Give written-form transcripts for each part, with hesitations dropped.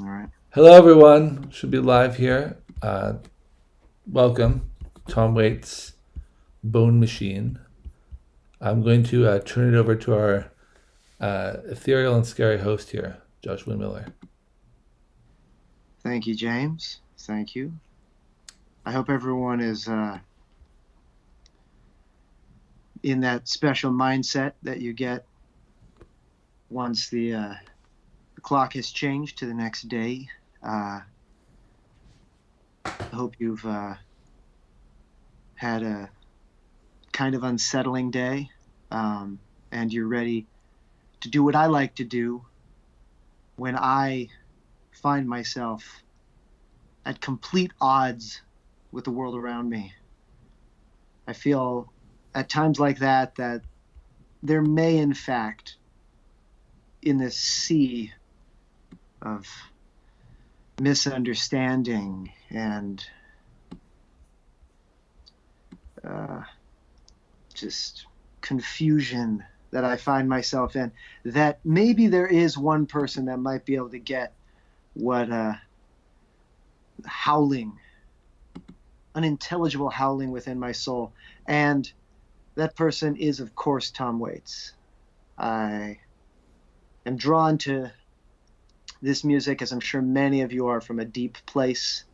All right. Hello, everyone. Should be live here. Welcome, Tom Waits' Bone Machine. I'm going to turn it over to our ethereal and scary host here, Joshua Miller. Thank you, James. Thank you. I hope everyone is in that special mindset that you get once the clock has changed to the next day. I hope you've had a kind of unsettling day, and you're ready to do what I like to do when I find myself at complete odds with the world around me. I feel at times like that there may, in fact, in this sea of misunderstanding and uh, just confusion that I find myself in, that maybe there is one person that might be able to get what howling, unintelligible howling within my soul. And that person is, of course, Tom Waits. I am drawn to this music, as I'm sure many of you are, from a deep place.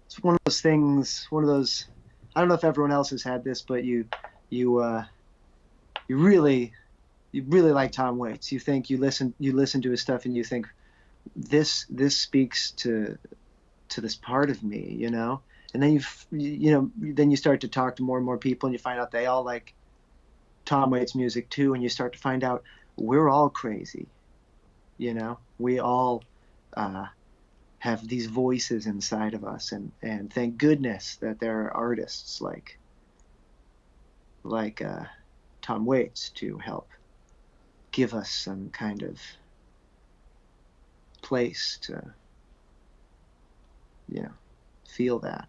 It's one of those things, one of those. I don't know if everyone else has had this, but you you really you really like Tom Waits. You think you listen to his stuff and you think this speaks to this part of me, And then then you start to talk to more and more people and you find out they all like Tom Waits music too, and you start to find out we're all crazy, We all uh, have these voices inside of us, and thank goodness that there are artists like Tom Waits to help give us some kind of place to feel that.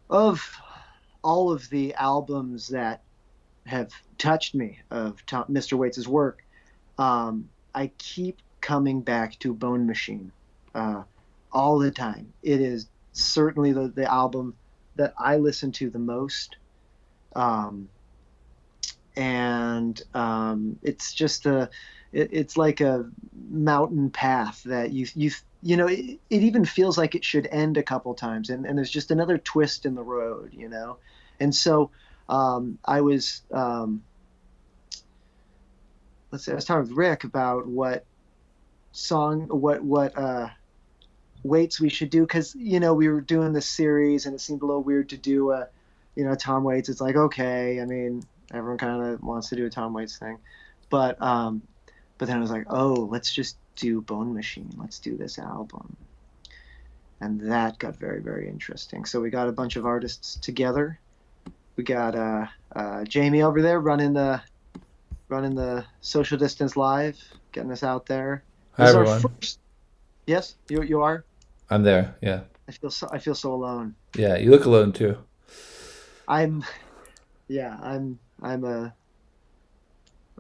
Of all of the albums that have touched me of Mr. Waits' work, I keep coming back to Bone Machine all the time. It is certainly the album that I listen to the most. Um, and it's just it's like a mountain path that it even feels like it should end a couple times, and there's just another twist in the road, and so I was let's say I was talking with Rick about what weights we should do, because we were doing this series and it seemed a little weird to do a Tom Waits. It's like, okay, I mean, everyone kind of wants to do a Tom Waits thing, but but then I was like, oh, let's just do Bone Machine. Let's do this album. And that got very, very interesting. So we got a bunch of artists together. We got Jamie over there running the social distance live, getting us out there. Hi, This is our everyone. first. Yes, you are. I'm there. Yeah. I feel so alone. Yeah, you look alone too. I'm yeah. I'm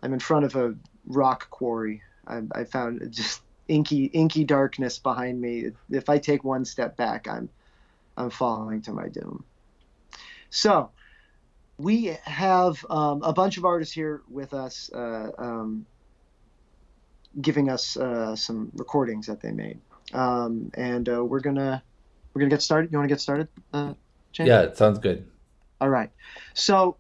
in front of a rock quarry. I found just inky darkness behind me. If I take one step back, I'm falling to my doom. So we have a bunch of artists here with us, giving us some recordings that they made, and we're gonna get started. You want to get started, James? Yeah, it sounds good. All right. So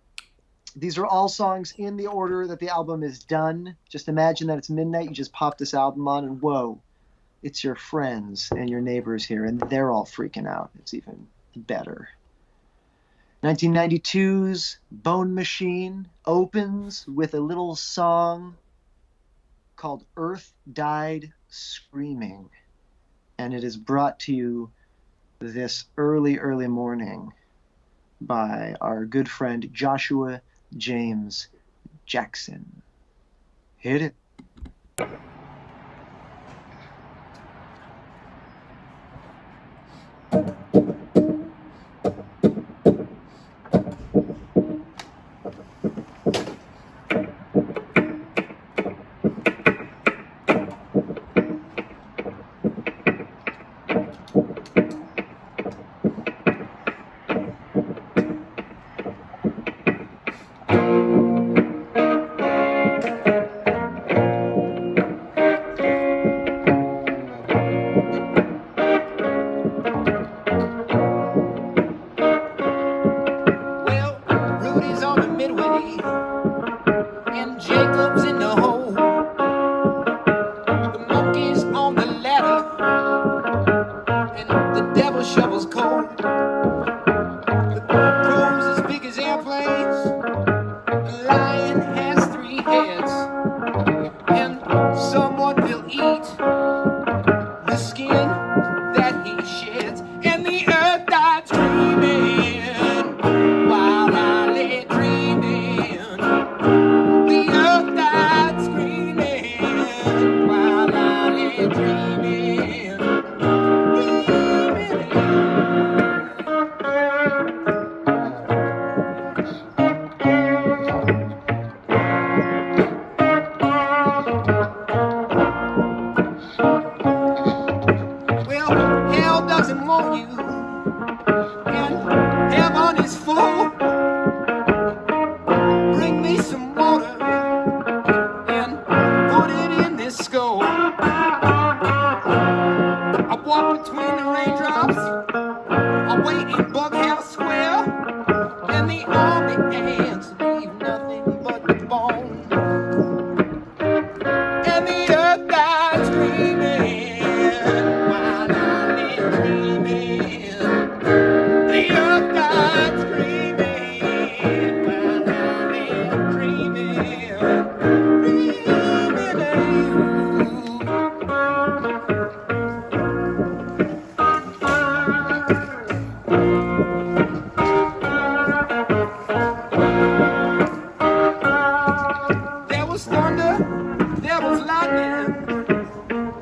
these are all songs in the order that the album is done. Just imagine that it's midnight. You just pop this album on, and whoa, it's your friends and your neighbors here, and they're all freaking out. It's even better. 1992's Bone Machine opens with a little song called Earth Died Screaming, and it is brought to you this early, early morning by our good friend Joshua James Jackson. Hit it.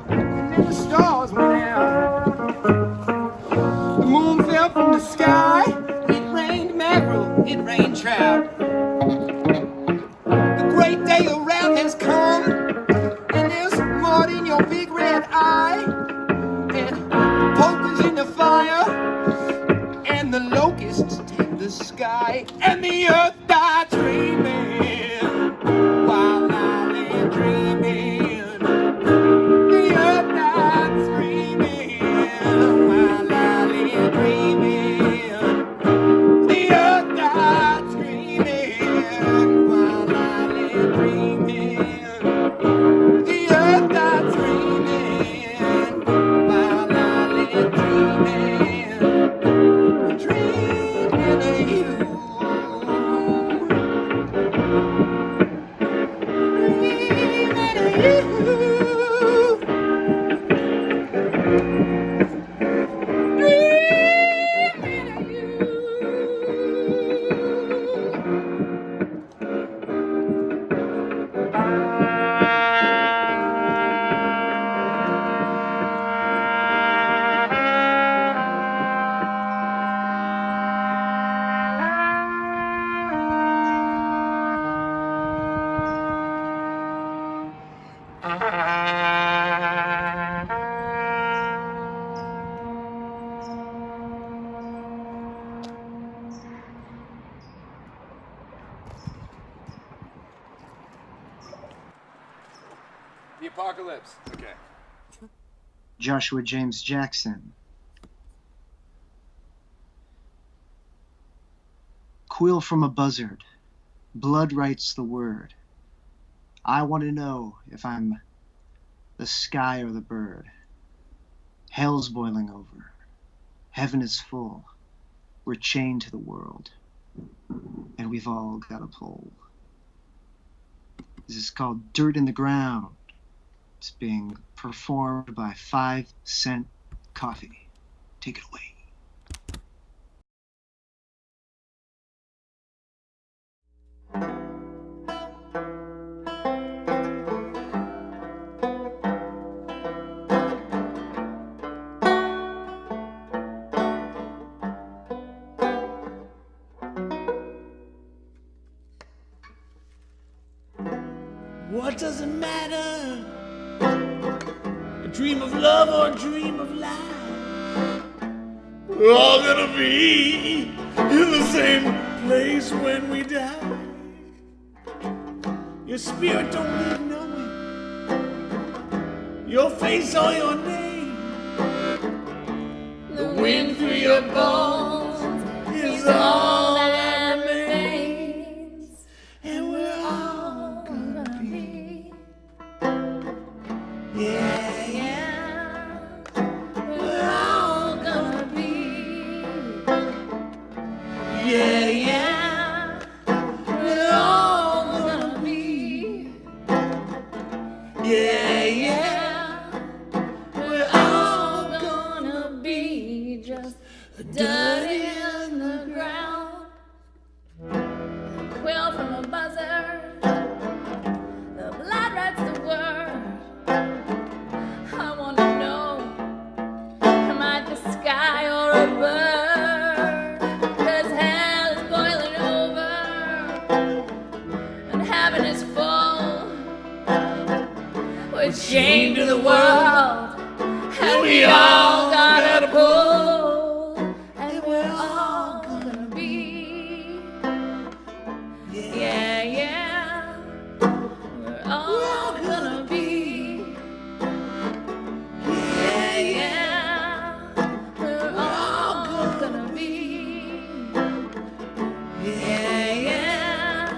And then the stars went out. The moon fell from the sky. It rained mackerel, it rained trout. The great day around has come, and there's mud in your big red eye, and poker's in the fire, and the locusts take the sky, and the earth died dreaming while I lay dreaming. The earth died screaming while I lay dreaming. The earth died screaming while I lay dreaming. The earth died screaming while I lay dreaming. Dreaming of you. Dreaming of you. Dreaming of you. The apocalypse. Okay. Joshua James Jackson. Quill from a buzzard. Blood writes the word. I want to know if I'm the sky or the bird. Hell's boiling over. Heaven is full. We're chained to the world. And we've all got a pull. This is called Dirt in the Ground. It's being performed by 5 Cent Coffee. Take it away. What does it matter? A dream of love or a dream of life? We're all gonna be in the same place when we die. Your spirit don't need knowing your face or your name. The wind through your bones is all that remains. And we're all gonna be. Yeah, yeah. We're all gonna be. Yeah, yeah. We're all gonna be. Yeah, yeah. We're all gonna be just dirt in the ground. Quill from a buzzard. The blood writes the word. I wanna know, am I the sky or a bird? 'Cause hell is boiling over and heaven is full. We're chained to the world and we all gotta pull. And we're all gonna be. Yeah, yeah. We're all gonna be. Yeah, yeah. We're all gonna be. Yeah, yeah.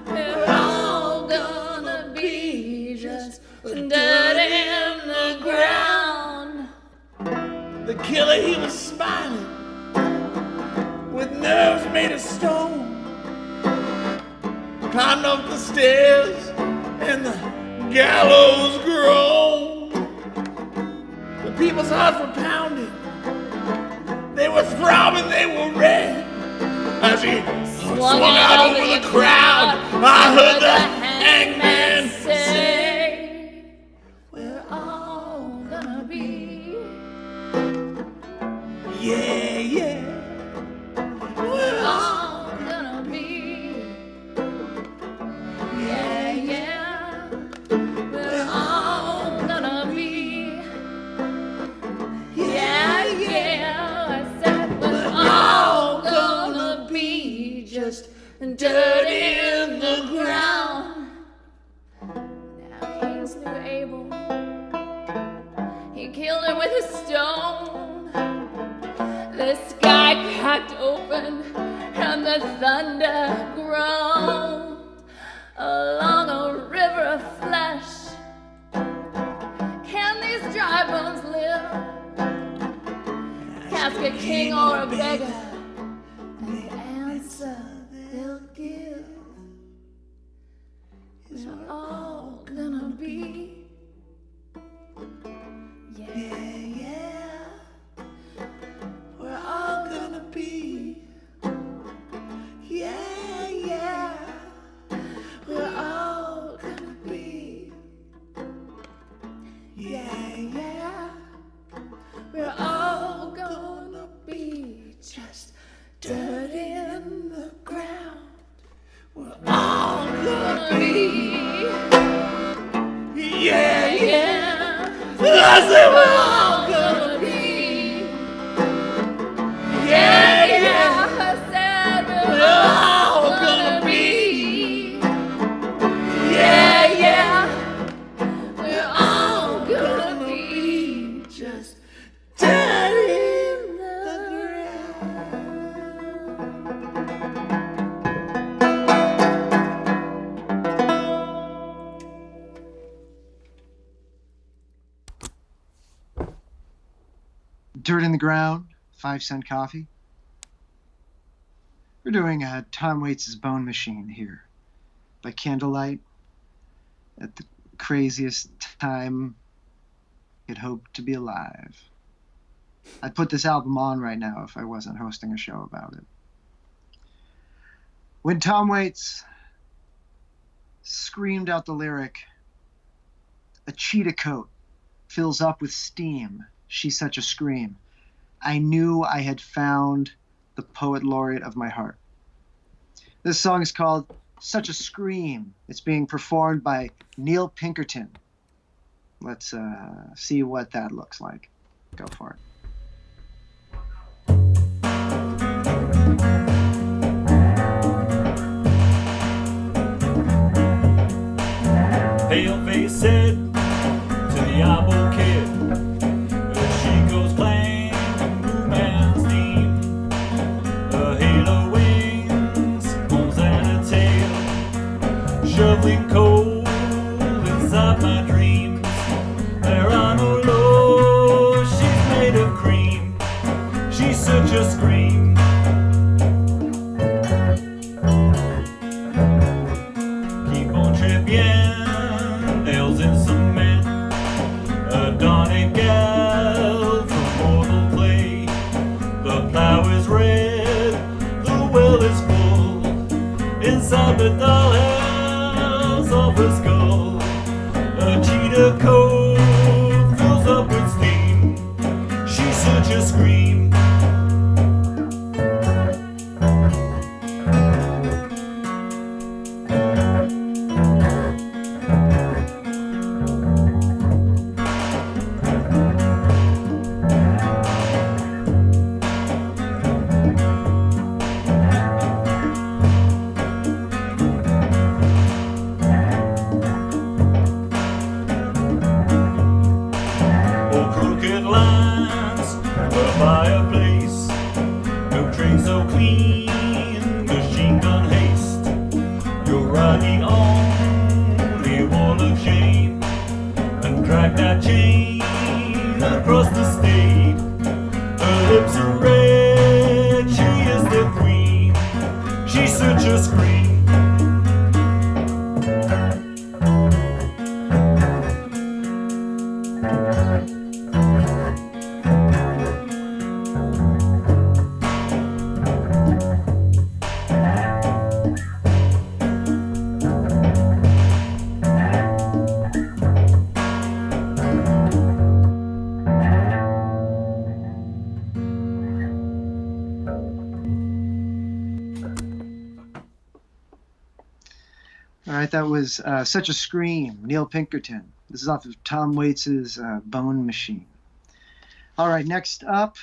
We're all gonna be just dirt in the ground. The killer, he was smiling with nerves made of stone. Climbed up the stairs and the gallows groaned. The people's hearts were pounding. They were throbbing, they were red. As he swung out over the crowd, I heard the hangman say, to Abel. He killed him with a stone. The sky cracked open and the thunder groaned along a river of flesh. Can these dry bones live? Ask a king or a beggar, and the answer they'll give. We're all gonna be, yeah. We're all gonna be, yeah. We're all gonna be, yeah. We're all gonna be just dirt in the ground. We're all gonna be, yeah. I said we're all gonna be, yeah. I said we're all gonna be, yeah. We're all gonna be just dirt in the ground. Dirt in the Ground, 5-cent coffee. We're doing Tom Waits' Bone Machine here by candlelight at the craziest time I could hope to be alive. I'd put this album on right now if I wasn't hosting a show about it. When Tom Waits screamed out the lyric, "A cheetah coat fills up with steam, she's such a scream," I knew I had found the poet laureate of my heart. This song is called Such a Scream. It's being performed by Neil Pinkerton. Let's see what that looks like. Go for it. Pale-face said to the eyeball kid, she goes clang, blue man's theme. A halo wings, horns and a tail, shoveling coal inside my dreams. There are no lows, she's made of cream. She's such a scream. Keep on tripping, nails in cement. A dawning gal from mortal clay. The plow is red, the well is full. Inside the dollhouse of her skull, a cheetah coat fills up with steam. She's such a scream. Crooked lines, a fireplace, no train so clean, machine gun haste. You're riding on a wall of shame, and drag that chain across the state. Her lips are red, she is the queen. She's such a scream. All right, that was Such a Scream, Neil Pinkerton. This is off of Tom Waits' Bone Machine. All right, next up,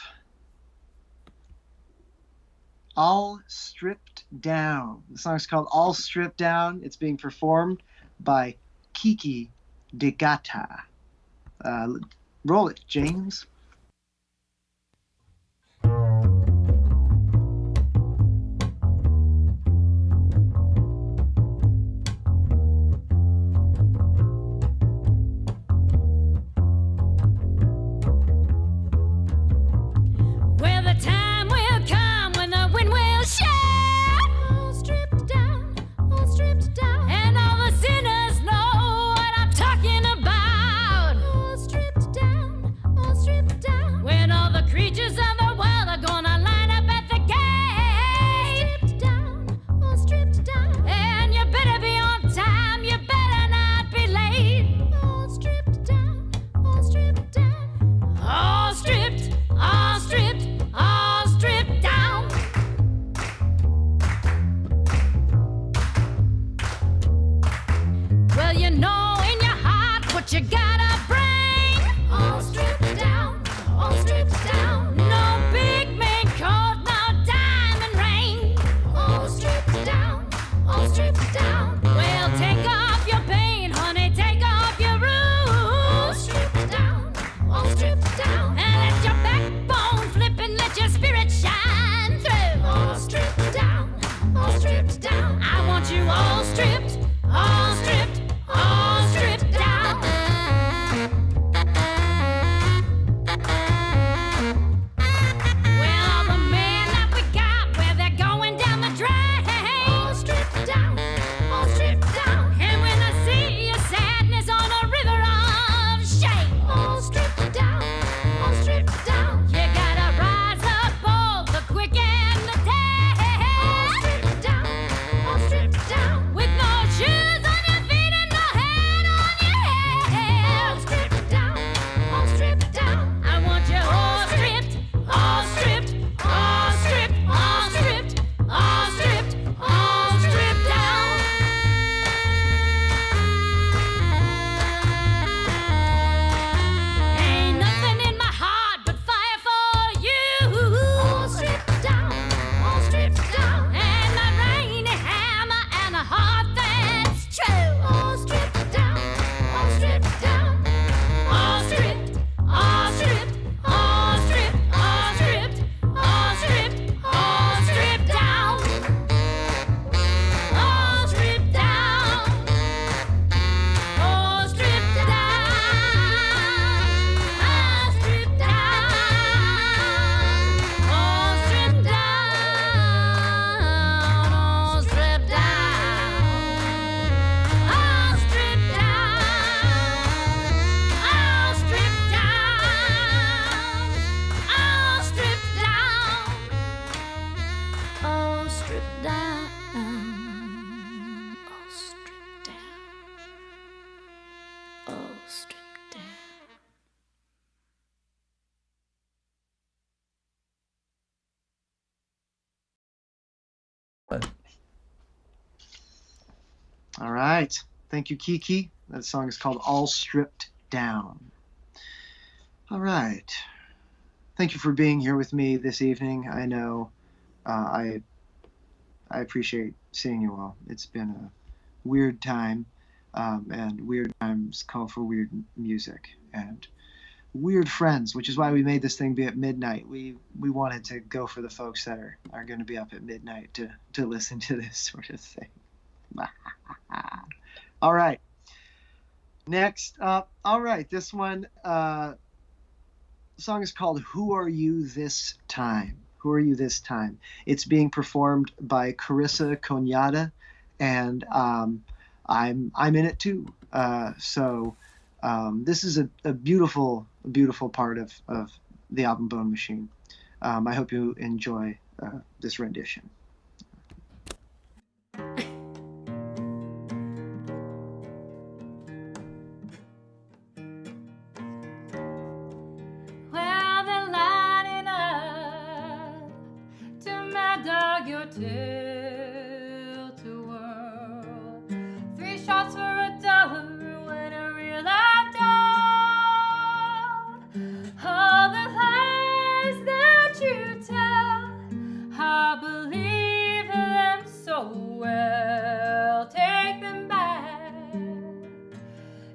All Stripped Down. The song's called All Stripped Down. It's being performed by Kiki de Gata. Roll it, James. Well, the time will come when the wind will shout. All stripped down, all stripped down. And all the sinners know what I'm talking about. All stripped down, all stripped down. When all the creatures of the world are gonna line up at the gate. All stripped down. And you better be on time, you better not be late. All stripped down, all stripped down. All stripped, all stripped, all stripped down. Well, you know in your heart what you gotta bring. All stripped down, all stripped down. No big man coat, no diamond ring. All stripped down, all stripped down. Well, take off your paint, honey, take off your roof. All stripped down, all stripped down. And let your backbone flip and let your spirit shine through. All stripped down, all stripped down. I want you all stripped, all stripped, all stripped down. Well, all the men that we got, well, they're going down the drain. All stripped down, all stripped down. And when I see your sadness on a river of shame. All stripped down, all stripped down. You gotta rise up both the quick and the dead. All stripped down, all stripped down. With no shoes on your feet and no head on your head. All stripped down, all stripped down. I want you all stripped, all stripped, all stripped, all stripped, all stripped, all stripped down. Ain't nothing in my heart but fire for you. All stripped down, all stripped down. And a rainy hammer and a heart that's true. All stripped down, all stripped down. All stripped, all stripped, all stripped, all stripped, all stripped, all stripped down. All stripped down. All stripped down. All stripped down. All stripped down. All stripped down. All stripped down. All stripped down. All stripped down. All stripped down. All stripped down. All stripped down. All right. Thank you, Kiki. That song is called All Stripped Down. All right. Thank you for being here with me this evening. I know I appreciate seeing you all. It's been a weird time, and weird times call for weird music and weird friends, which is why we made this thing be at midnight. We wanted to go for the folks that are going to be up at midnight to listen to this sort of thing. All right. Next up, all right, this one, the song is called Who Are You This Time? Who Are You This Time? It's being performed by Carissa Conyada, and I'm in it too. So this is a beautiful, beautiful part of the album Bone Machine. I hope you enjoy this rendition. Well, they're lining up to mad dog your tail to whirl. 3 shots for $1 when a real life dog. All the lies that you tell, I believe them so well. Take them back.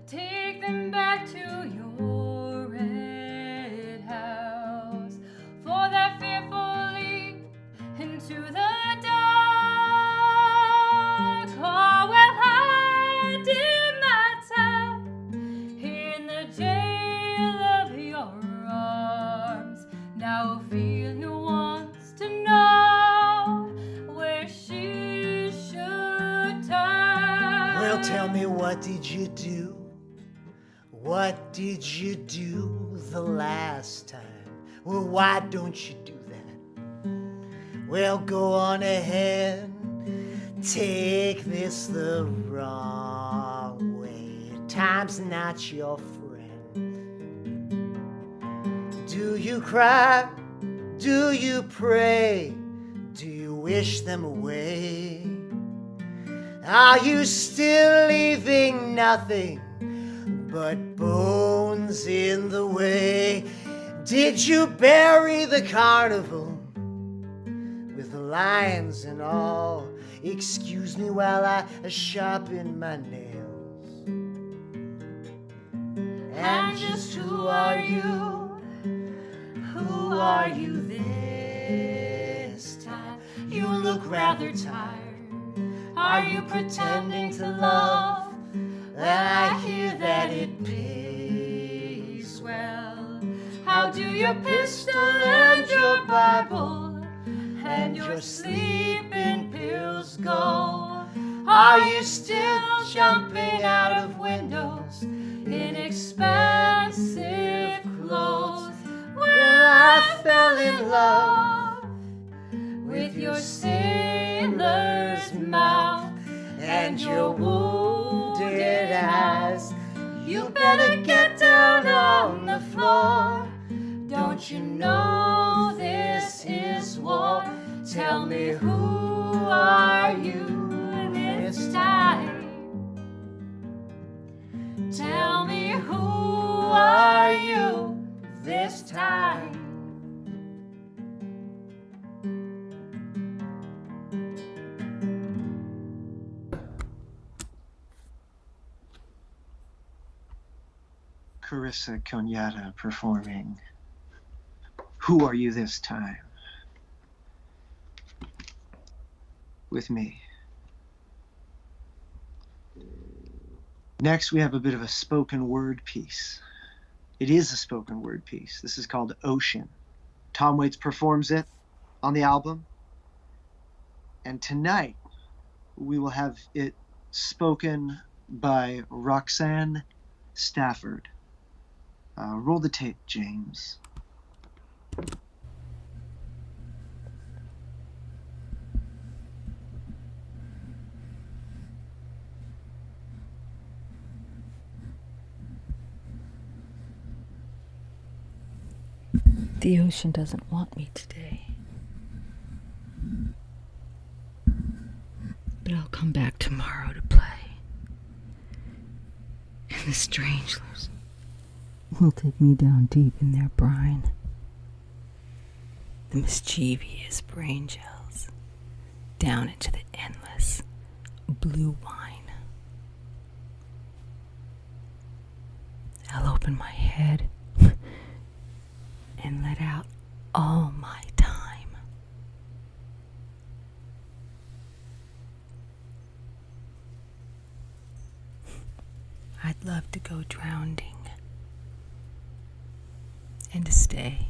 Take did you do the last time? Well, why don't you do that? Well, go on ahead. Take this the wrong way. Time's not your friend. Do you cry? Do you pray? Do you wish them away? Are you still leaving nothing but bones in the way? Did you bury the carnival with the lions and all? Excuse me while I sharpen my nails. And just who are you? Who are you this time? You look rather tired. Are you pretending to love? I hear that it pays well. How do your pistol and your Bible and your sleeping pills go? Are you still jumping out of windows in expensive clothes? Well, I fell in love with your sailor's mouth and your wounded eyes. You better get down on the floor. Don't you know this is war? Tell me, who are you this time? Tell me, who are you this time? Carissa Conyata performing Who Are You This Time? With me. Next, we have a bit of a spoken word piece. It is a spoken word piece. This is called Ocean. Tom Waits performs it on the album. And tonight, we will have it spoken by Roxanne Stafford. Roll the tape, James. The ocean doesn't want me today. But I'll come back tomorrow to play. And the stranglers will take me down deep in their brine. The mischievous brain gels down into the endless blue wine. I'll open my head and let out all my time. I'd love to go drowning and to stay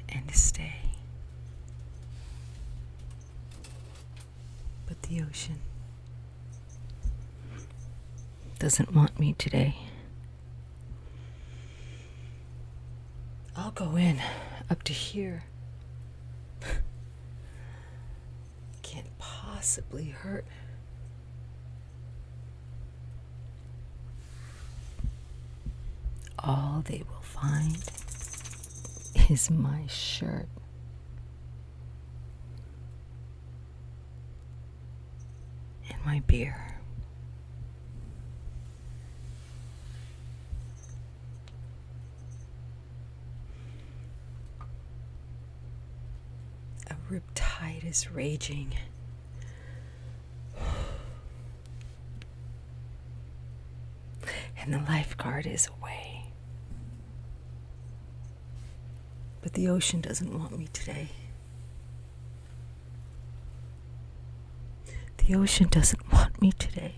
and to stay. But the ocean doesn't want me today. I'll go in up to here. Can't possibly hurt. All they will find is my shirt. And my beer. A riptide is raging. And the lifeguard is away. But the ocean doesn't want me today. The ocean doesn't want me today.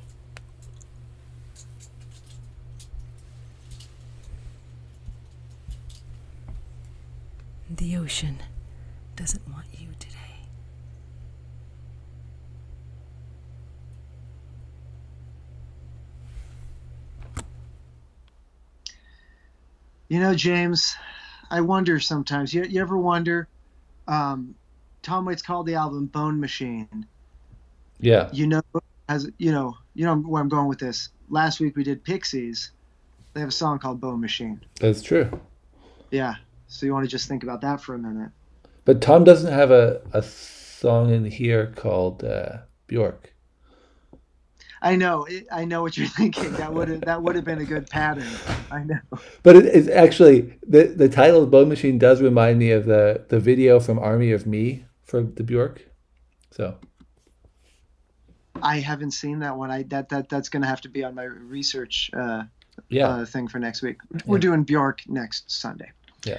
The ocean doesn't want you today. You know, James, I wonder sometimes. You ever wonder? Tom Waits called the album Bone Machine. Yeah, You know, where I'm going with this. Last week we did Pixies. They have a song called Bone Machine. that's true. Yeah. So you want to just think about that for a minute. But Tom doesn't have a song in here called Bjork. I know what you're thinking. That would have been a good pattern. I know. But it's actually the title of Bone Machine does remind me of the video from Army of Me for the Bjork. So I haven't seen that one. That's going to have to be on my research yeah, thing for next week. We're doing Bjork next Sunday. yeah.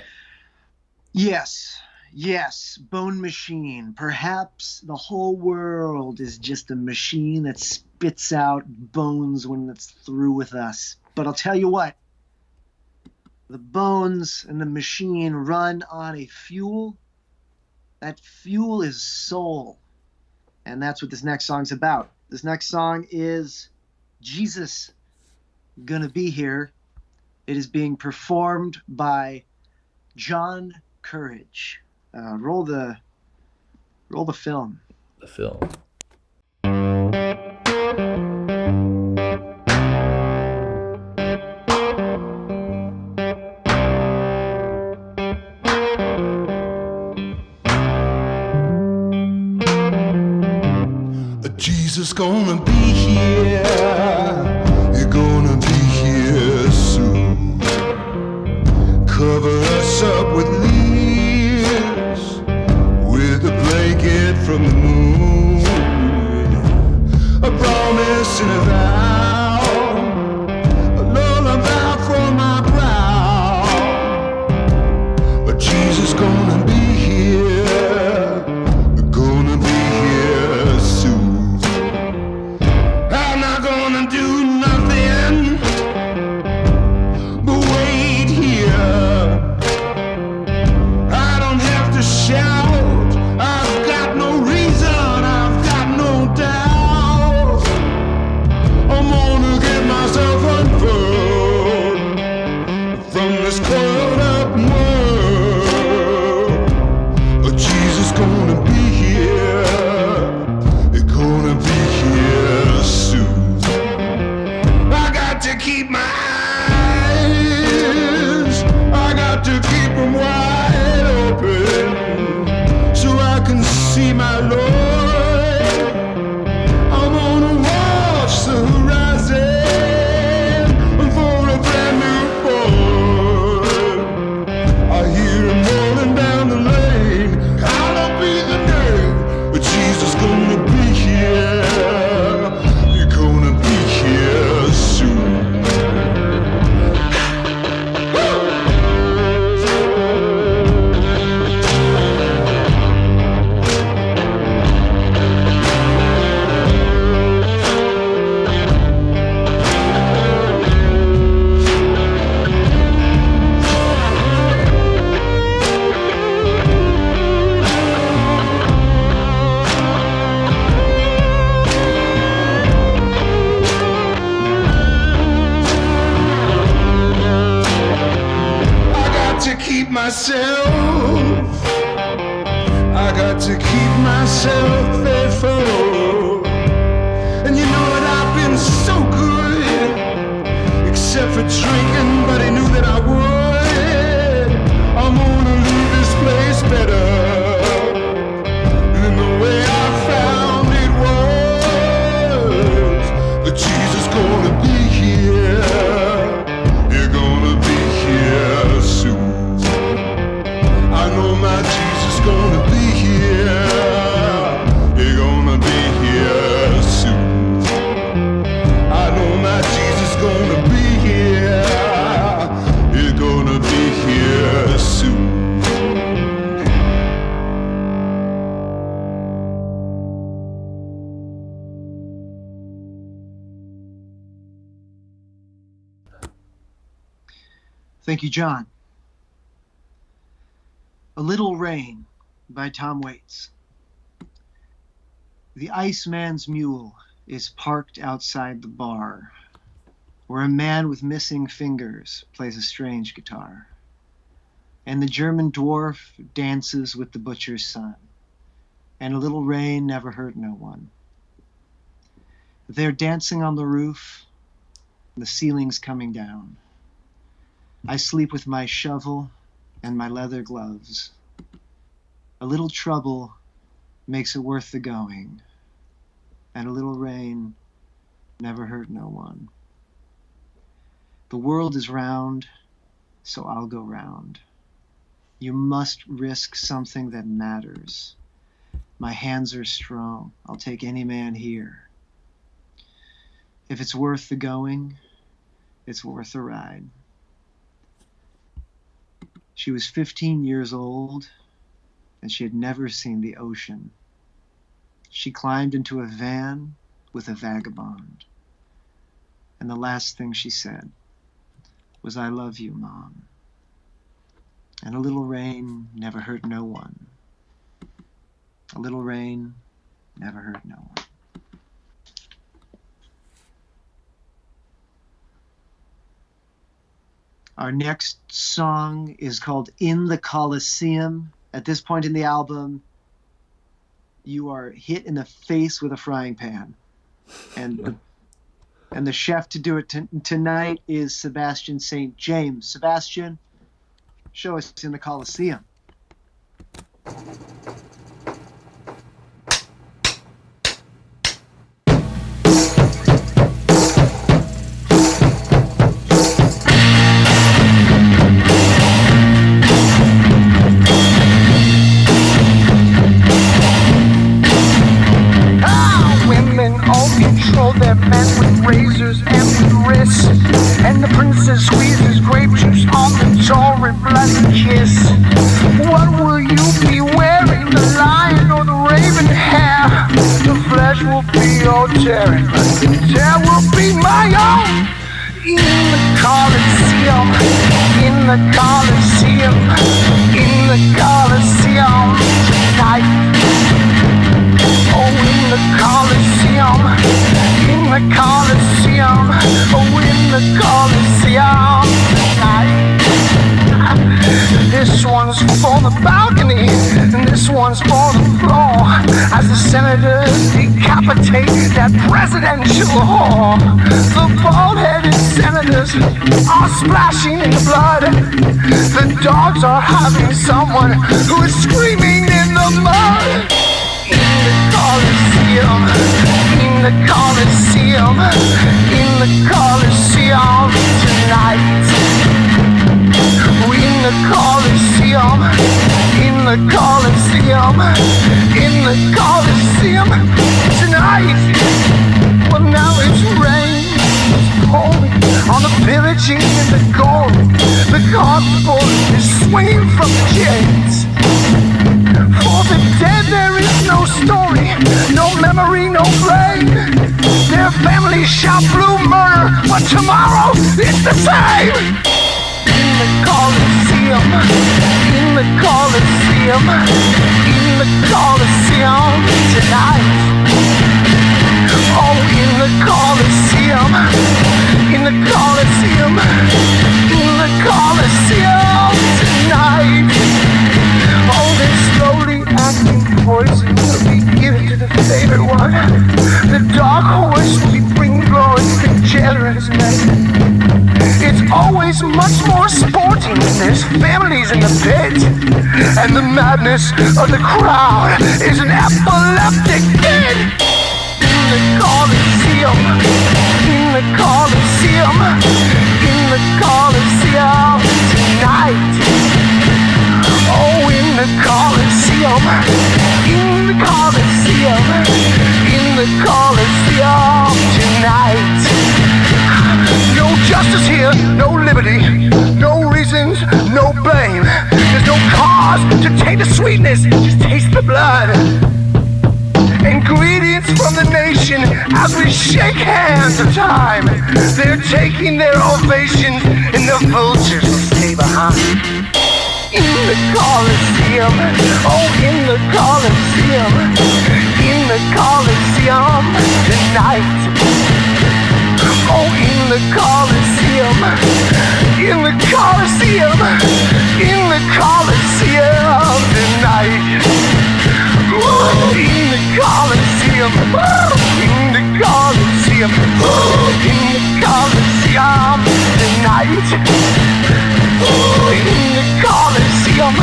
Yes, Bone Machine. Perhaps the whole world is just a machine that spits out bones when it's through with us. But I'll tell you what, the bones and the machine run on a fuel. That fuel is soul. And that's what this next song's about. This next song is Jesus Gonna Be Here. It is being performed by John Courage. Roll the film. The film. Jesus gonna be here. You're gonna be here soon. Cover us up with leaves, with a blanket from the moon. A promise and a vow, a lullaby for my brow. But Jesus gonna be here. Gonna be here soon. I'm not gonna do nothing but wait here. I don't have to shout. I've got no reason. I've got no doubt. I'm gonna get myself unfurled from this coiled up world. But Jesus gonna be here. It's gonna be here soon. I got to keep my eyes, I got to keep them wide open so I can see my Lord. I'm gonna watch the horizon for a brand new born. I hear him rolling down the lane. Hallowed be the name, but Jesus gonna be here. You're gonna be here soon. I got to keep myself, I got to keep myself faithful. And you know that I've been so good, except for drinking, but he knew that I would. I'm gonna leave this place better than the way I found it was. But Jesus gonna be here. You're gonna be here soon. I know my Jesus gonna be here. You're gonna be here soon. I know my Jesus gonna be here. You're gonna be here soon. Thank you, John. A Little Rain by Tom Waits. The Iceman's mule is parked outside the bar. where a man with missing fingers plays a strange guitar, and the German dwarf dances with the butcher's son, and a little rain never hurt no one. They're dancing on the roof, the ceiling's coming down. I sleep with my shovel and my leather gloves. A little trouble makes it worth the going, and a little rain never hurt no one. The world is round, so I'll go round. You must risk something that matters. My hands are strong. I'll take any man here. If it's worth the going, it's worth the ride. She was 15 years old, and she had never seen the ocean. She climbed into a van with a vagabond, and the last thing she said was, "I love you, Mom." And a little rain never hurt no one. A little rain never hurt no one. Our next song is called In the Coliseum. At this point in the album, you are hit in the face with a frying pan. And the chef to do it tonight is Sebastian St. James. Sebastian, show us In the Coliseum. Control their men with razors and with wrists, and the princess squeezes grape juice on the tall red bloody kiss. What will you be wearing, the lion or the raven hair? The flesh will be your tearing, but the tear will be my own. In the Coliseum, in the Coliseum, in the Coliseum tonight. Oh, in the Coliseum, in the Coliseum, oh, in the Coliseum tonight. This one's for the balcony, and this one's for the floor, as the senators decapitate that presidential whore. The bald-headed senators are splashing in the blood. The dogs are having someone who is screaming in the mud. In the Coliseum, in the Coliseum, in the Coliseum tonight. In the Coliseum, in the Coliseum, in the Coliseum tonight. Well, now it's rain, it's pouring on the pillaging and the gory. The constable is swinging from the chains. For the dead there is no story, no memory, no blame. Their families shout blue murder, but tomorrow it's the same. In the Coliseum, in the Coliseum, in the Coliseum tonight. Oh, in the Coliseum, in the Coliseum, in the Coliseum tonight. Oh, they're slowly acting poison will be given to the favorite one. The dark horse will be bringing glory to the jailer and his men. It's always much more sporting when there's families in the pit, and the madness of the crowd is an epileptic fit. In the Coliseum, in the Coliseum, in the Coliseum tonight. Oh, in the Coliseum, in the Coliseum, in the Coliseum tonight. No justice here, no liberty, no reasons, no blame. There's no cause to taste the sweetness, just taste the blood. Ingredients from the nation as we shake hands of time. They're taking their ovations and the vultures will stay behind. In the Coliseum, oh, in the Coliseum, in the Coliseum tonight. Oh, in the Coliseum, in the Coliseum, in the Coliseum tonight. Oh, in the Coliseum, in the Coliseum, in the Coliseum tonight. Oh, in the Coliseum,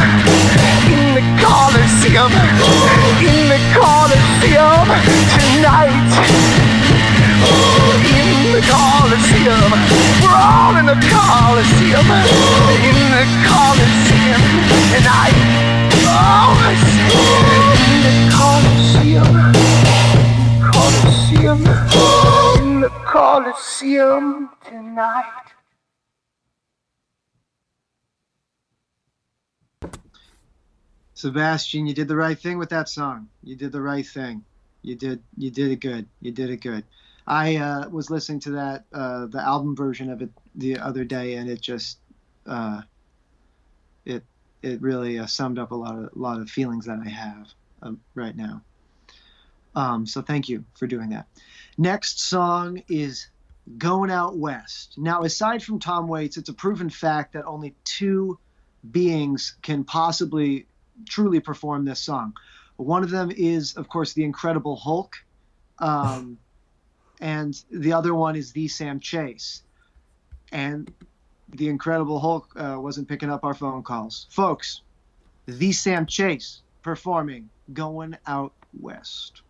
in the Coliseum, in the Coliseum tonight. Oh, in the Coliseum, we're all in the Coliseum, in the Coliseum tonight. Oh, I say, in the Coliseum, Coliseum, in the Coliseum tonight. Sebastian, you did the right thing with that song. You did the right thing. You did it good. You did it good. I was listening to that the album version of it the other day, and it just it really summed up a lot of feelings that I have right now. So thank you for doing that. Next song is Going Out West. Now, aside from Tom Waits, it's a proven fact that only two beings can possibly truly perform this song. One of them is, of course, the Incredible Hulk, and the other one is the Sam Chase. And the Incredible Hulk wasn't picking up our phone calls. Folks, the Sam Chase performing Going Out West.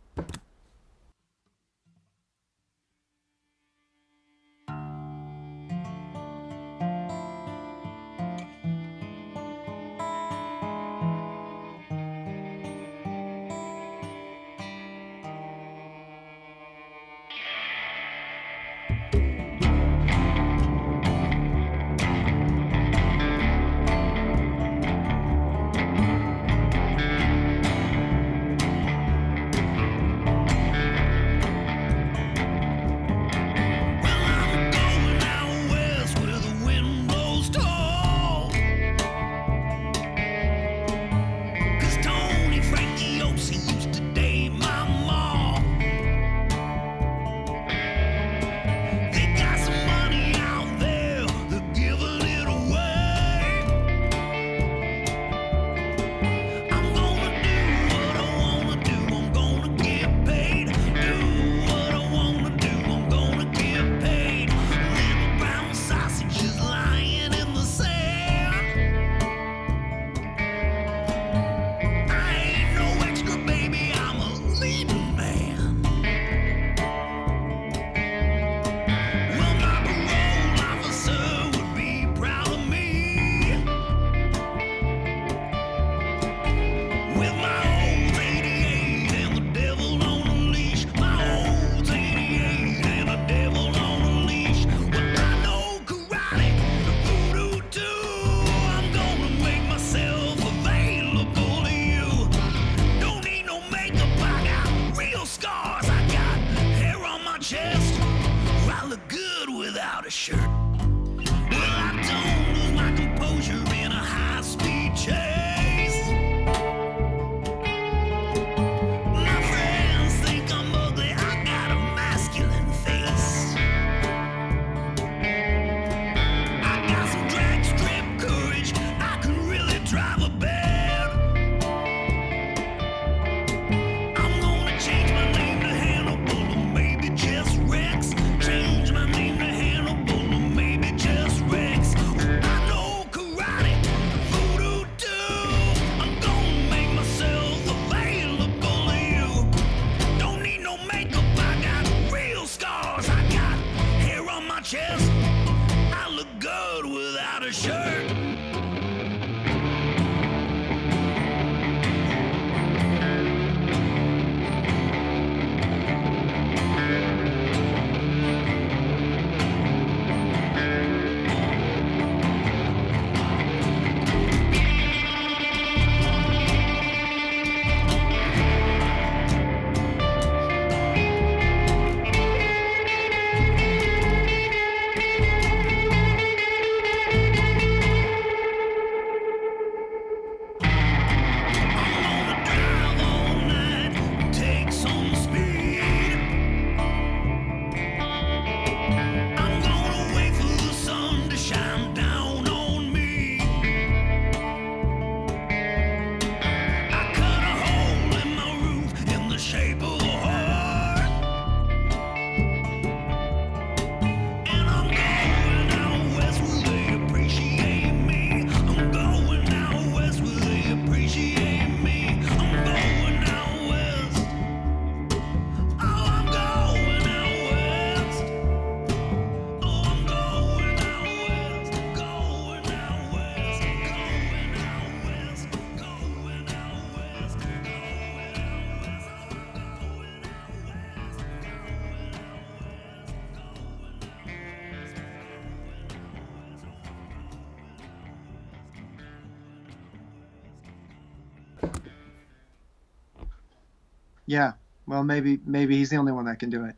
Yeah. Well, maybe he's the only one that can do it.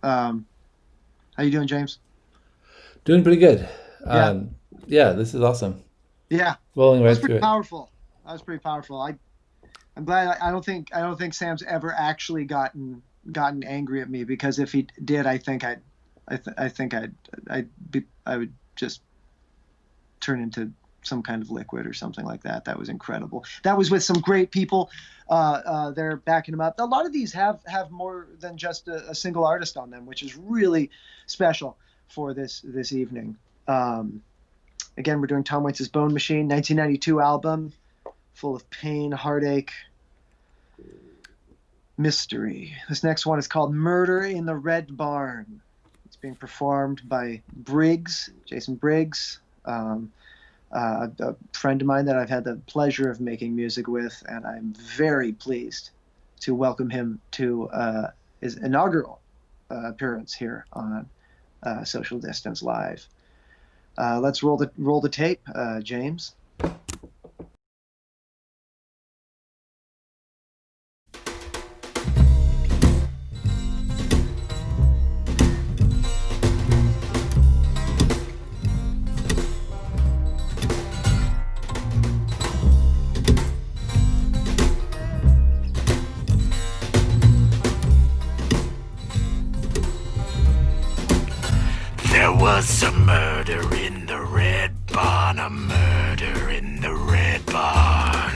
How you doing, James? Doing pretty good. Yeah. Yeah, this is awesome. Yeah. Rolling That was right pretty through it. powerful. That was pretty powerful. I'm glad. I don't think Sam's ever actually gotten angry at me, because if he did, I think I would just turn into some kind of liquid or something like that. That was incredible. That was with some great people. They're backing him up. A lot of these have more than just a single artist on them, which is really special for this evening. Again, we're doing Tom Waits' Bone Machine, 1992 album, full of pain, heartache, mystery. This next one is called Murder in the Red Barn. It's being performed by Jason Briggs, a friend of mine that I've had the pleasure of making music with, and I'm very pleased to welcome him to his inaugural appearance here on Social Distance Live. Let's roll the tape, James. There was a murder in the Red Barn, a murder in the Red Barn.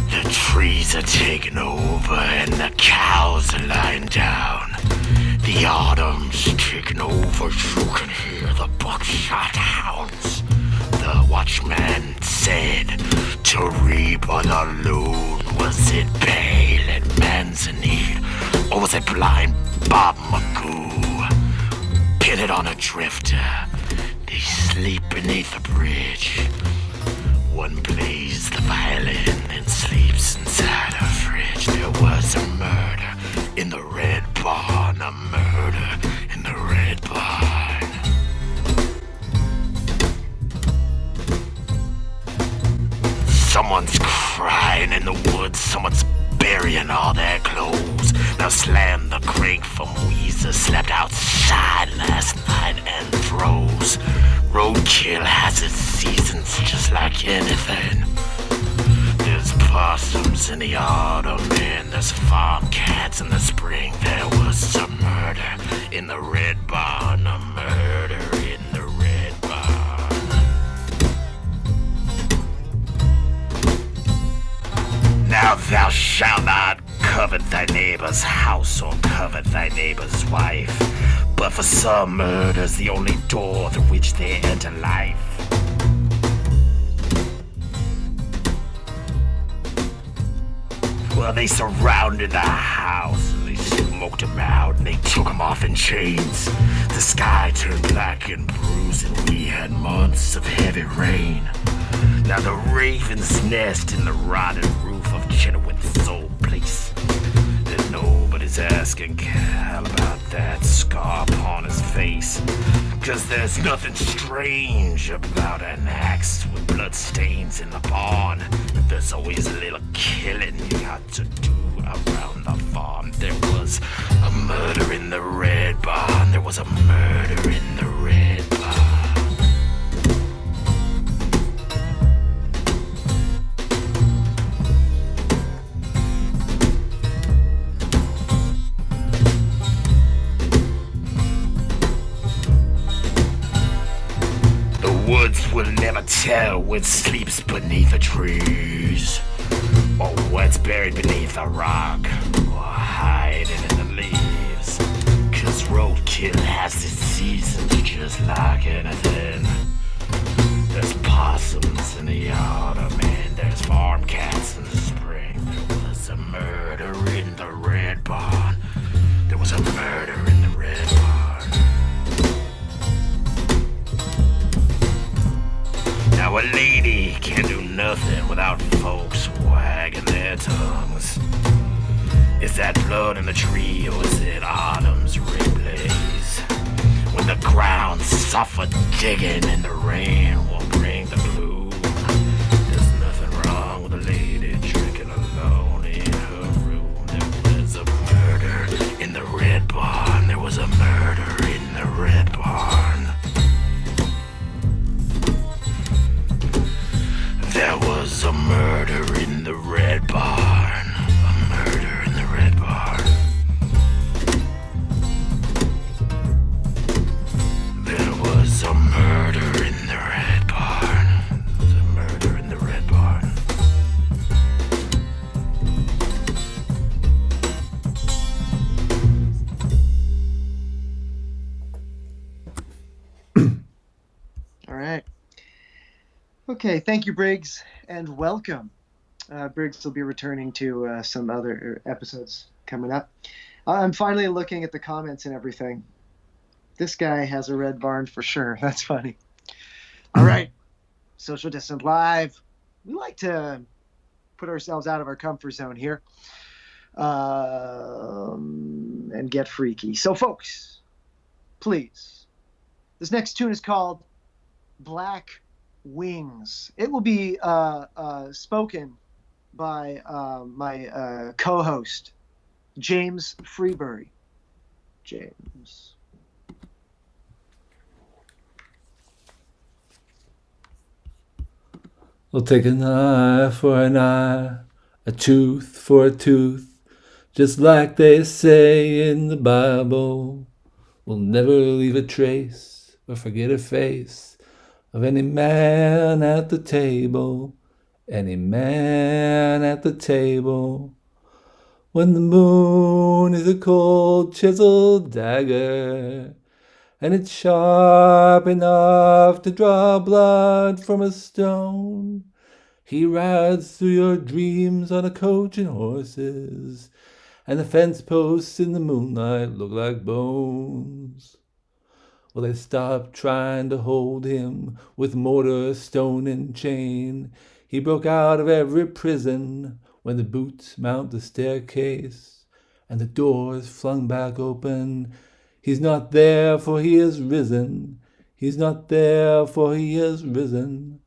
The trees are taking over and the cows are lying down. The autumn's taking over, you can hear the buckshot hounds. The watchman said to reap on the loon. Was it Bale and Manzanite? Or was it blind Bob Magoo? Pitted on a drifter, they sleep beneath the bridge. One plays the violin and sleeps inside a fridge. There was a murder in the Red Barn, a murder in the Red Barn. Someone's crying in the woods, someone's burying all their clothes. Now Slam the crank from Weezer slept outside last night and froze. Roadkill has its seasons just like anything. There's possums in the autumn and there's farm cats in the spring. There was a murder in the Red Barn, a murder in the Red Barn. Now thou shalt not covet thy neighbor's house or covet thy neighbor's wife, but for some murder's the only door through which they enter life. Well, they surrounded the house and they smoked him out and they took him off in chains. The sky turned black and bruised and we had months of heavy rain. Now the ravens nest in the rotted roof of Chenoweth's old place. And nobody's asking Cal about that scar upon his face. 'Cause there's nothing strange about an axe with blood stains in the barn. There's always a little killing you got to do around the farm. There was a murder in the Red Barn. There was a murder in the Red Barn. Woods will never tell what sleeps beneath the trees, or what's buried beneath a rock, or hiding in the leaves. 'Cause roadkill has its seasons just like anything. There's possums in the autumn and there's farm cats in the spring. There was a murder in the Red Barn. There was a murder in the Red Barn. Now a lady can't do nothing without folks wagging their tongues. Is that blood in the tree or is it autumn's red blaze? When the ground's suffer digging and the rain will bring the blue. There's nothing wrong right. Okay, thank you, Briggs, and welcome. Briggs will be returning to some other episodes coming up. I'm finally looking at the comments and everything. This guy has a red barn for sure. That's funny. All right, Social Distant Live. We like to put ourselves out of our comfort zone here and get freaky. So, folks, please, this next tune is called Black Wings. It will be spoken by my co-host, James Freebury. James. We'll take an eye for an eye, a tooth for a tooth, just like they say in the Bible. We'll never leave a trace or forget a face of any man at the table, any man at the table. When the moon is a cold chiseled dagger, and it's sharp enough to draw blood from a stone, he rides through your dreams on a coach and horses, and the fence posts in the moonlight look like bones. Well, they stopped trying to hold him with mortar, stone, and chain. He broke out of every prison when the boots mount the staircase and the doors flung back open. He's not there, for he is risen. He's not there, for he is risen.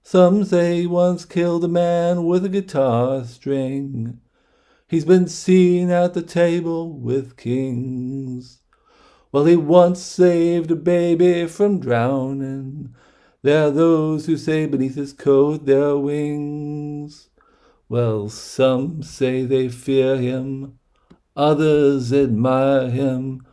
Some say he once killed a man with a guitar string. He's been seen at the table with kings. Well, he once saved a baby from drowning. There are those who say beneath his coat there are wings. Well, some say they fear him, others admire him,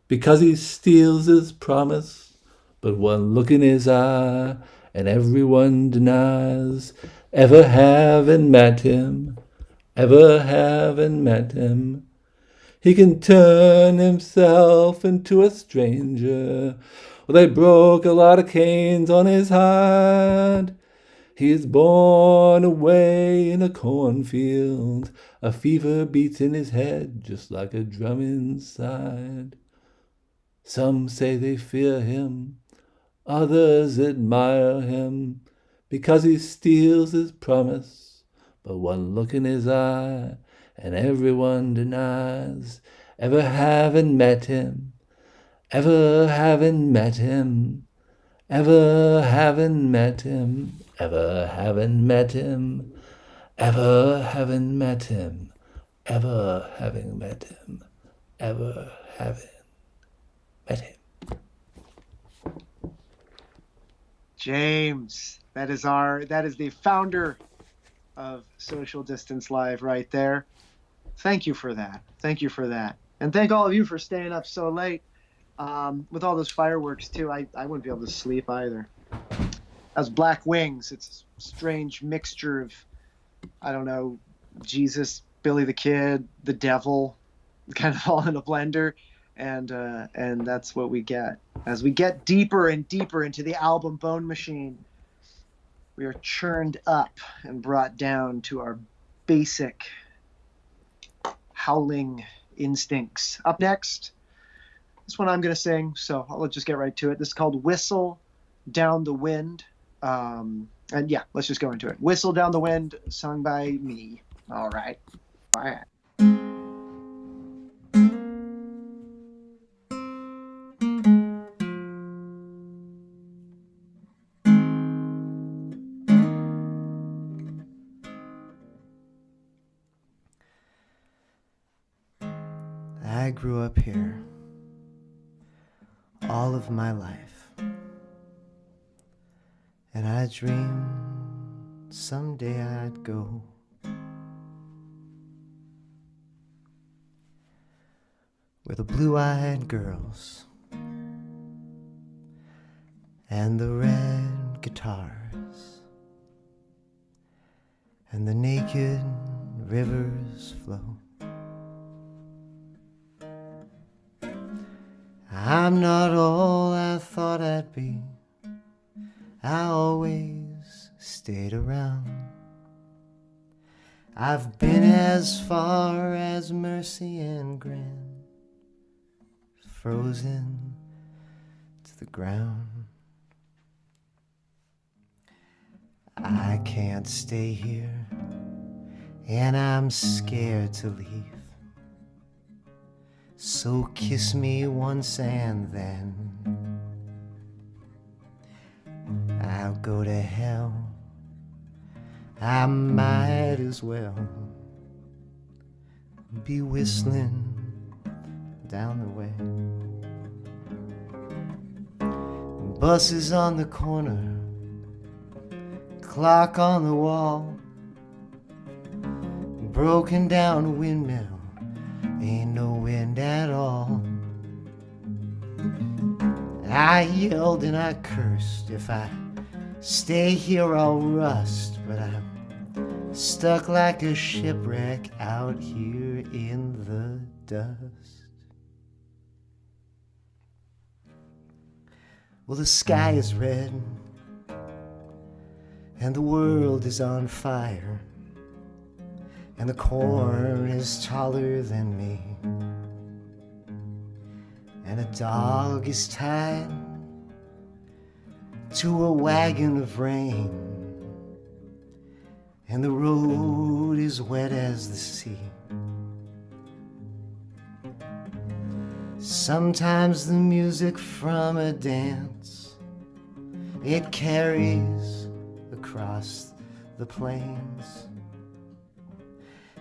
because he steals his promise. But one look in his eye, and everyone denies ever having met him, ever having met him. He can turn himself into a stranger. Well, they broke a lot of canes on his hide. He is born away in a cornfield. A fever beats in his head just like a drum inside. Some say they fear him, others admire him, because he steals his promise. But one look in his eye, and everyone denies ever having met him, ever having met him, ever having met him, ever having met him, ever having met him, ever having met him, ever having met him. James, that is the founder of Social Distance Live right there. Thank you for that. Thank you for that. And thank all of you for staying up so late. With all those fireworks too, I wouldn't be able to sleep either. As Black Wings, it's a strange mixture of, I don't know, Jesus, Billy the Kid, the devil, kind of all in a blender, and that's what we get. As we get deeper and deeper into the album Bone Machine, we are churned up and brought down to our basic howling instincts. Up next, this one I'm going to sing, so I'll just get right to it. This is called Whistle Down the Wind. And yeah, let's just go into it. Whistle Down the Wind, sung by me. All right. All right. I grew up here all of my life, and I dreamed someday I'd go where the blue-eyed girls and the red guitars and the naked rivers flow. I'm not all I thought I'd be, I always stayed around. I've been as far as Mercy and Grand, frozen to the ground. I can't stay here, and I'm scared to leave. So kiss me once and then I'll go to hell. I might as well be whistling down the way. Buses on the corner, clock on the wall, broken down windmill, ain't no wind at all. I yelled and I cursed, if I stay here I'll rust, but I'm stuck like a shipwreck out here in the dust. Well, the sky is red and the world is on fire, and the corn is taller than me, and a dog is tied to a wagon of rain, and the road is wet as the sea. Sometimes the music from a dance, it carries across the plains,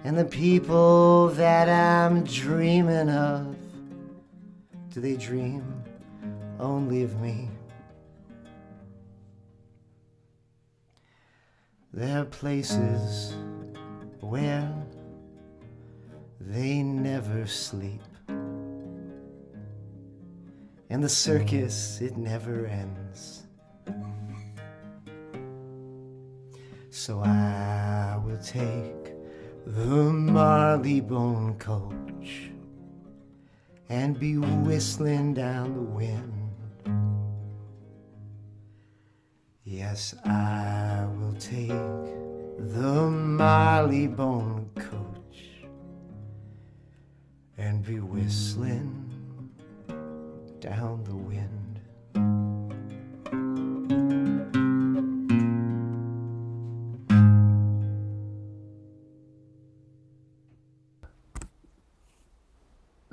and the people that I'm dreaming of, do they dream only of me? There are places where they never sleep, and the circus, it never ends. So I will take the Marleybone coach and be whistling down the wind. Yes, I will take the Marleybone coach and be whistling down the wind.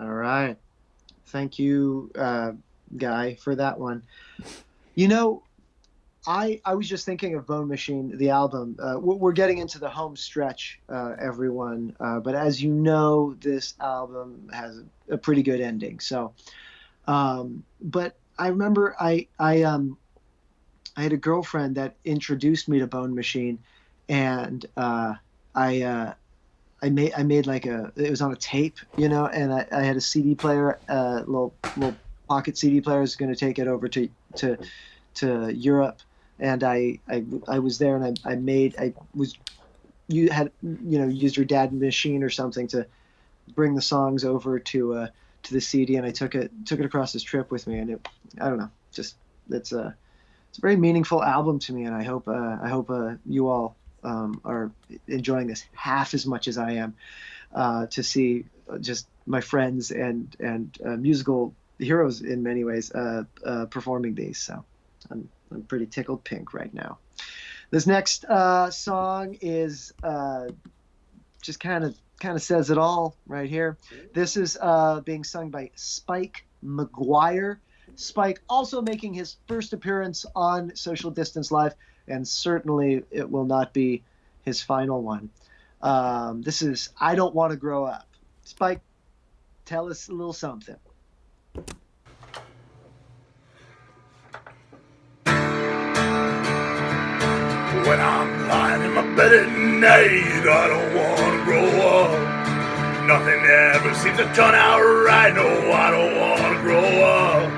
All right. Thank you, Guy, for that one. You know, I was just thinking of Bone Machine, the album. We're getting into the home stretch, everyone. But as you know, this album has a pretty good ending. So, but I remember I had a girlfriend that introduced me to Bone Machine, and I made like it was on a tape, you know, and I had a CD player, little pocket CD player. I was going to take it over to Europe, and I was there, and you had, you know, used your dad's machine or something to bring the songs over to the CD, and I took it across this trip with me, and I don't know, just it's a very meaningful album to me, and I hope you all are enjoying this half as much as I am, to see just my friends and musical heroes in many ways performing these. So I'm pretty tickled pink right now. This next song is just kind of says it all right here. This is being sung by Spike McGuire. Spike also making his first appearance on Social Distance Live, and certainly it will not be his final one. This is I Don't Want to Grow Up. Spike, tell us a little something. When I'm lying in my bed at night, I don't want to grow up. Nothing ever seems to turn out right. No, I don't want to grow up.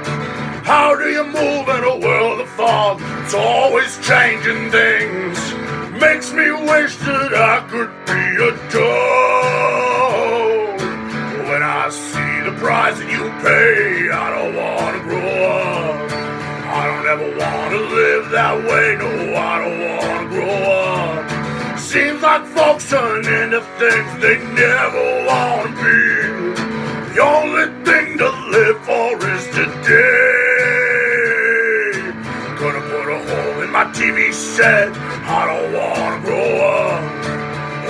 How do you move in a world of fog? It's always changing things. Makes me wish that I could be a dog. When I see the price that you pay, I don't want to grow up. I don't never want to live that way, no, I don't want to grow up. Seems like folks turn into things they never want to be. The only thing to live for is today. Gonna put a hole in my TV set, I don't want to grow up.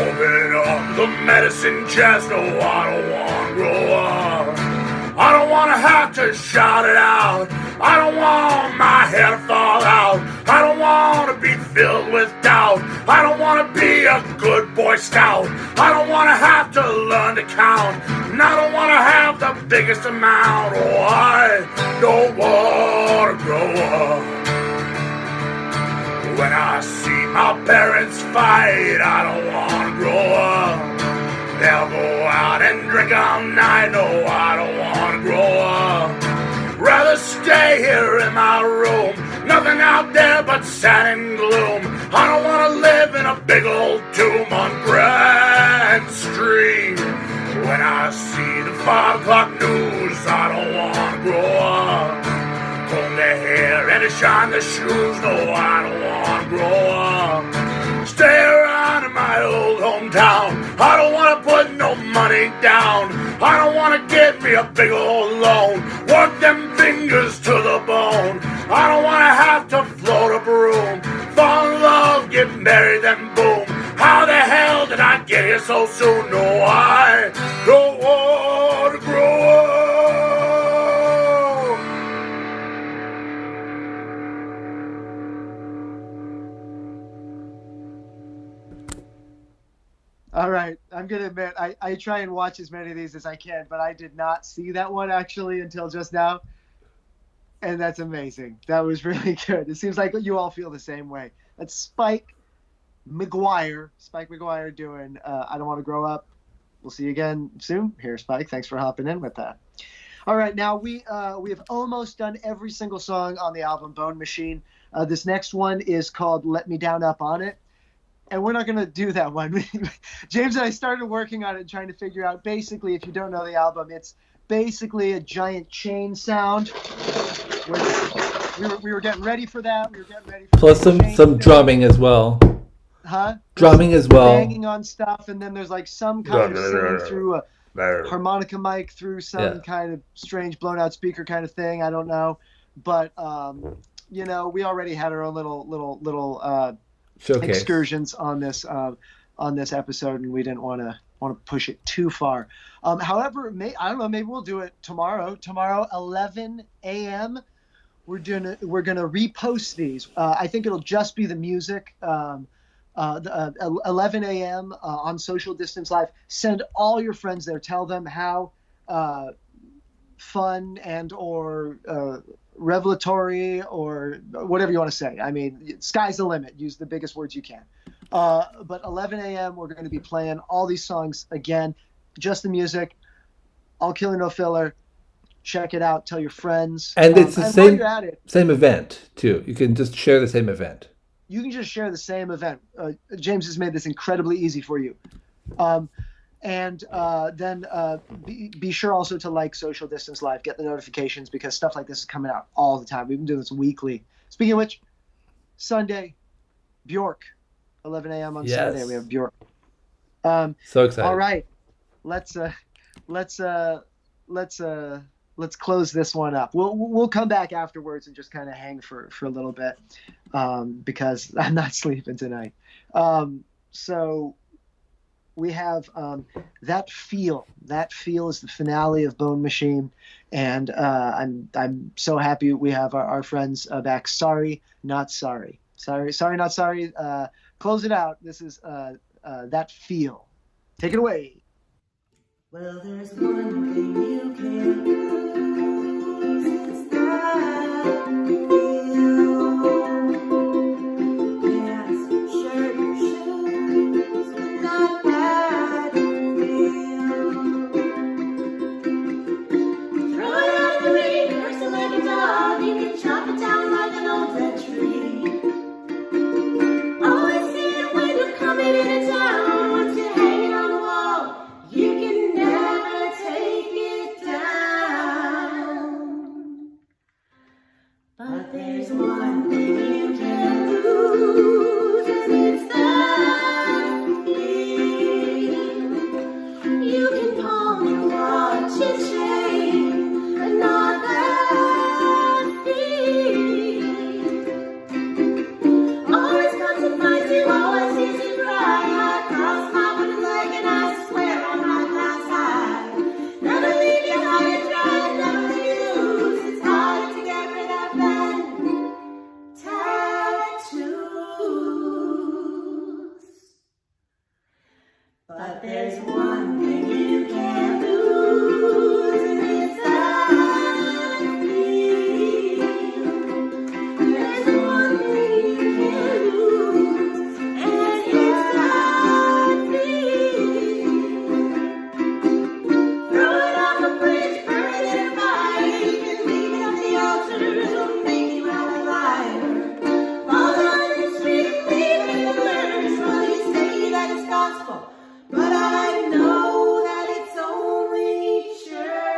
Open up the medicine chest, no, I don't want to grow up. I don't want to have to shout it out. I don't want my hair to fall out. I don't want to be filled with doubt. I don't want to be a good Boy Scout. I don't want to have to learn to count. And I don't want to have the biggest amount. Oh, I don't want to grow up. When I see my parents fight, I don't want to grow up. They'll go out and drink all night, no, I don't want to grow up. Rather stay here in my room, nothing out there but sad and gloom. I don't want to live in a big old tomb on Grand Street. When I see the 5 o'clock news, I don't want to grow up. Comb the hair and to shine the shoes, no, I don't want to grow up. Stay around in my old hometown. I don't want to put no money down. I don't want to get me a big old loan. Work them fingers to the bone. I don't want to have to float a broom. Fall in love, get married, then boom. How the hell did I get here so soon? No, I don't want to grow up. All right, I'm gonna admit I try and watch as many of these as I can, but I did not see that one actually until just now, and that's amazing. That was really good. It seems like you all feel the same way. That's Spike McGuire doing I Don't Want to Grow Up. We'll see you again soon. Here, Spike. Thanks for hopping in with that. All right, now we have almost done every single song on the album Bone Machine. This next one is called Let Me Down Up on It. And we're not going to do that one. James and I started working on it and trying to figure out, basically, if you don't know the album, it's basically a giant chain sound. We were getting ready for that. We were getting ready for Plus some drumming as well. Huh? Drumming as well. Banging on stuff, and then there's like some kind of singing through a harmonica mic through some kind of strange blown out speaker kind of thing. I don't know. But, you know, we already had our own little showcase. Excursions on this episode, and we didn't want to push it too far. However, I don't know. Maybe we'll do it tomorrow. Tomorrow, 11 a.m. We're gonna repost these. I think it'll just be the music. 11 a.m. On Social Distance Live. Send all your friends there. Tell them how fun and or revelatory or whatever you want to say. I mean, sky's the limit. Use the biggest words you can. But 11 a.m. we're going to be playing all these songs again, just the music, all killer, no filler. Check it out. Tell your friends. And it's the same event too. You can just share the same event. You can just share the same event. James has made this incredibly easy for you. And then be sure also to like Social Distance Live, get the notifications, because stuff like this is coming out all the time. We've been doing this weekly. Speaking of which, Sunday, Bjork, 11 a.m. on Sunday. We have Bjork. So excited! All right, let's close this one up. We'll come back afterwards and just kind of hang for a little bit because I'm not sleeping tonight. So. We have That Feel. That Feel is the finale of Bone Machine, and I'm so happy we have our friends back. Sorry, not sorry. Sorry, not sorry. Close it out. This is That Feel. Take it away. Well, there's one thing you can't lose. It's that feel. Pants, shirt, shoes, not that feel. Throw it out of the ring, curse it like a dog. You can chop it down like an old dead tree. Always see it when you're coming into town. Once you're hanging on the wall, you can never take it down. one thing you can't lose, and it's that feeling. You can palm and watch it change, but not that feeling. Always comes and finds you, always sees you cry. I cross my wooden leg and I swear on my glass eye. Never leave you high and dry, never leave you loose. It's hard to get rid of them tattoos. But there's one thing you can't lose, and it's that feeling. There's one thing you can't lose, and it's that feeling. Throw it off a bridge, burn it in a fire. You can leave it on the altars, will make you out a liar. Fall down in the street, leave it in the words. Well, you say that it's gospel, but I know that it's only church.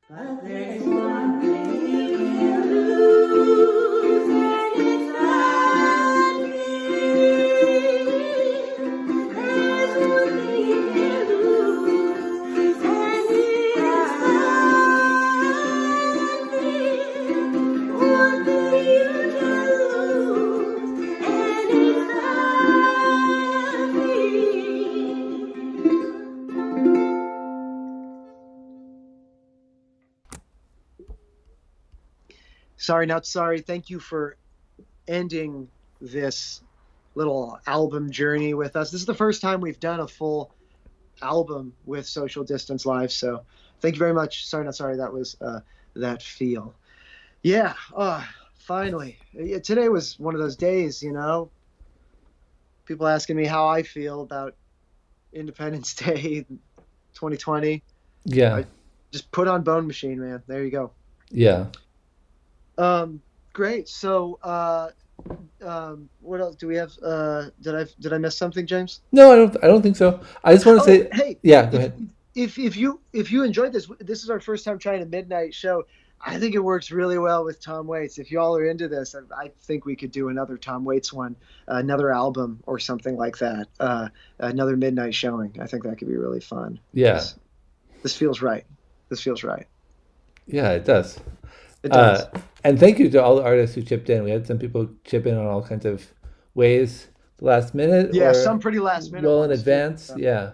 But there's one thing you can't lose, and it's that feeling. There's one thing you can't lose, and it's that feeling. One thing you can't lose, and it's that feeling. Sorry, not sorry. Thank you for ending this little album journey with us. This is the first time we've done a full album with Social Distance Live, so thank you very much. Sorry, not sorry. That was that feel. Yeah, finally. Today was one of those days, you know. People asking me how I feel about Independence Day 2020. Yeah. I just put on Bone Machine, man. There you go. Yeah. Great. So, what else do we have? Did I miss something, James? No, I don't think so. I just want to say, Hey, yeah, go ahead. If you enjoyed this is our first time trying a midnight show. I think it works really well with Tom Waits. If y'all are into this, I think we could do another Tom Waits one, another album or something like that. Another midnight showing. I think that could be really fun. Yeah. This feels right. This feels right. Yeah, it does. It does. And thank you to all the artists who chipped in. We had some people chip in on all kinds of ways, the last minute. Yeah, or some pretty last minute. well in ones, advance. too. Yeah.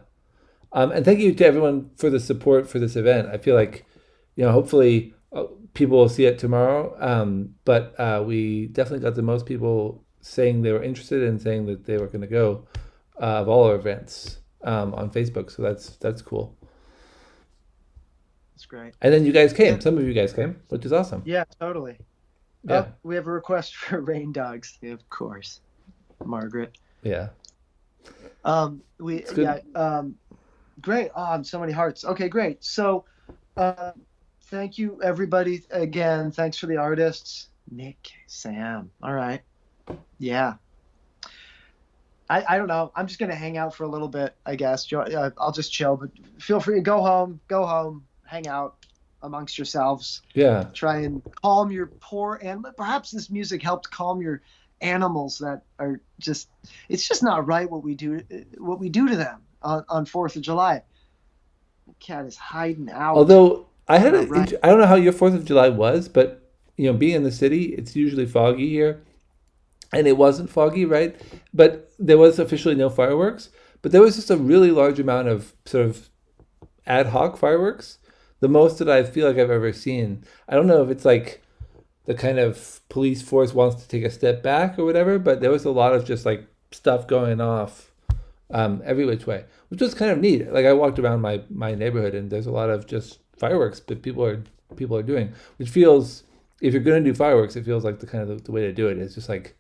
And thank you to everyone for the support for this event. I feel like, hopefully people will see it tomorrow. But we definitely got the most people saying they were interested and saying that they were going to go of all our events on Facebook. So that's cool. That's great. And then you guys came. Some of you guys came, which is awesome. Yeah, totally. Yeah. We have a request for Rain Dogs, of course. Margaret. Yeah. Great. So many hearts. Okay, great. So, thank you everybody again. Thanks for the artists, Nick, Sam. All right. Yeah. I don't know. I'm just gonna hang out for a little bit, I guess. I'll just chill, but feel free to go home, hang out amongst yourselves. Yeah. Try and calm your poor animal. Perhaps this music helped calm your animals that are just, it's just not right what we do to them on 4th of July. The cat is hiding out. Although I had Right. I don't know how your 4th of July was, but being in the city, it's usually foggy here. And it wasn't foggy, right? But there was officially no fireworks. But there was just a really large amount of sort of ad hoc fireworks. The most that I feel like I've ever seen. I don't know if it's like the kind of police force wants to take a step back or whatever, but there was a lot of just like stuff going off every which way, which was kind of neat. Like I walked around my neighborhood and there's a lot of just fireworks that people are doing, which feels, if you're going to do fireworks, it feels like the way to do it is just like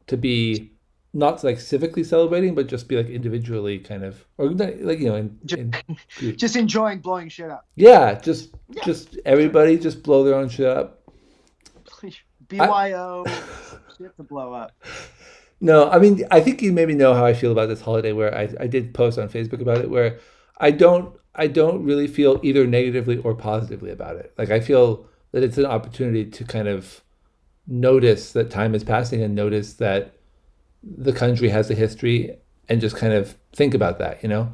to be not like civically celebrating, but just be like individually kind of, or like, just enjoying blowing shit up. Yeah, just everybody just blow their own shit up. BYO, shit to blow up. No, I mean, I think you maybe know how I feel about this holiday, where I did post on Facebook about it, where I don't I don't really feel either negatively or positively about it. Like I feel that it's an opportunity to kind of notice that time is passing and notice that the country has a history and just kind of think about that, you know?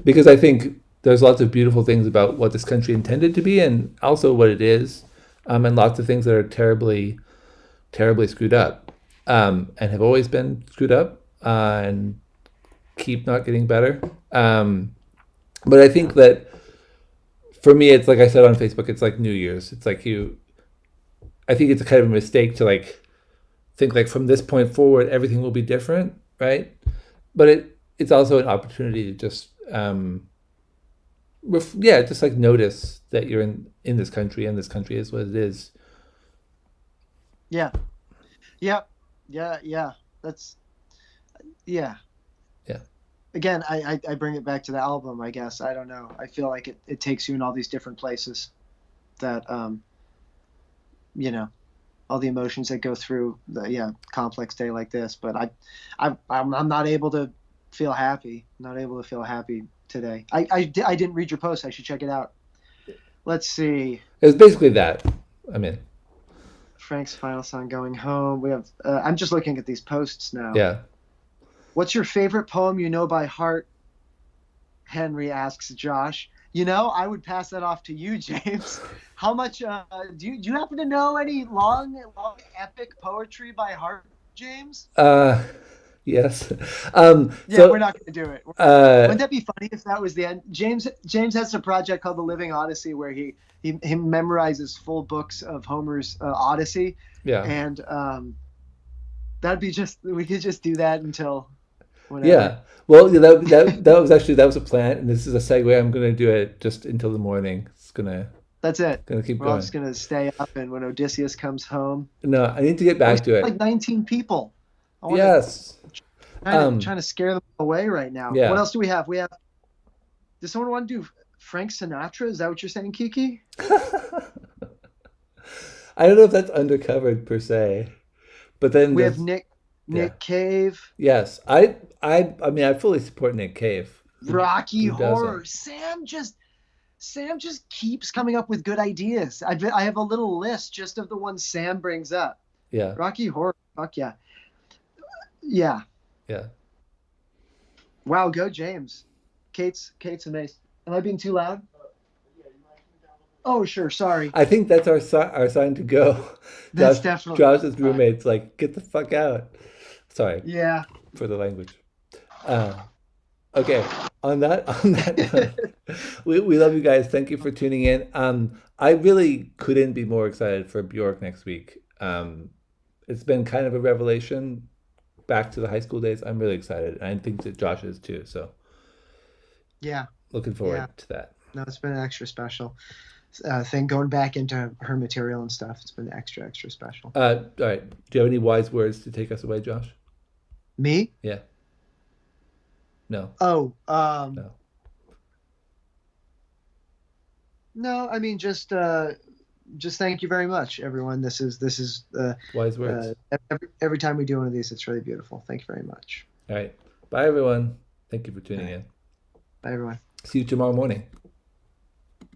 Because I think there's lots of beautiful things about what this country intended to be and also what it is, and lots of things that are terribly, terribly screwed up, and have always been screwed up, and keep not getting better. But I think that for me, it's like I said on Facebook, it's like New Year's. It's like I think it's a kind of a mistake to like think like from this point forward, everything will be different, right? But it's also an opportunity to just, just like notice that you're in this country and this country is what it is. Yeah. That's, yeah. Yeah. Again, I bring it back to the album, I guess. I don't know. I feel like it takes you in all these different places that, you know, all the emotions that go through the complex day like this. But I'm not able to feel happy. Not able to feel happy today. I didn't read your post. I should check it out. Let's see. It was basically that. I mean, Frank's final song, Going Home. We have. I'm just looking at these posts now. Yeah. What's your favorite poem you know by heart? Henry asks Josh. You know, I would pass that off to you, James. How much do you happen to know any long epic poetry by heart, James? Yes. Yeah, we're not going to do it. Wouldn't that be funny if that was the end? James has a project called The Living Odyssey where he memorizes full books of Homer's Odyssey. Yeah. And we could just do that until whenever. Yeah. Well, that was a plan, and this is a segue. I'm gonna do it just until the morning. That's it. Gonna keep We're going. all just gonna stay up, and when Odysseus comes home. No, I need to get back to it. Like 19 people. Yes. Trying to scare them away right now. Yeah. What else do we have? Does someone want to do Frank Sinatra? Is that what you're saying, Kiki? I don't know if that's undercovered per se, but then we have Nick Cave. Yes, I mean I fully support Nick Cave. Rocky Horror. Sam just keeps coming up with good ideas. I have a little list just of the ones Sam brings up. Yeah. Rocky Horror. Fuck yeah. Yeah. Yeah. Wow, go James. Kate's amazed. Am I being too loud? Oh, sure. Sorry. I think that's our sign to go. That's definitely Josh's roommate's like, get the fuck out. Sorry. Yeah. For the language. Okay. On that note, we love you guys. Thank you for tuning in. I really couldn't be more excited for Bjork next week. It's been kind of a revelation back to the high school days. I'm really excited. And I think that Josh is too. So yeah. Looking forward to that. No, it's been an extra special thing going back into her material and stuff. It's been extra special. All right. Do you have any wise words to take us away, Josh? Me? Yeah. No. Oh. No. No, I mean just thank you very much, everyone. This is wise words. Every time we do one of these, it's really beautiful. Thank you very much. All right. Bye, everyone. Thank you for tuning in. Bye, everyone. See you tomorrow morning.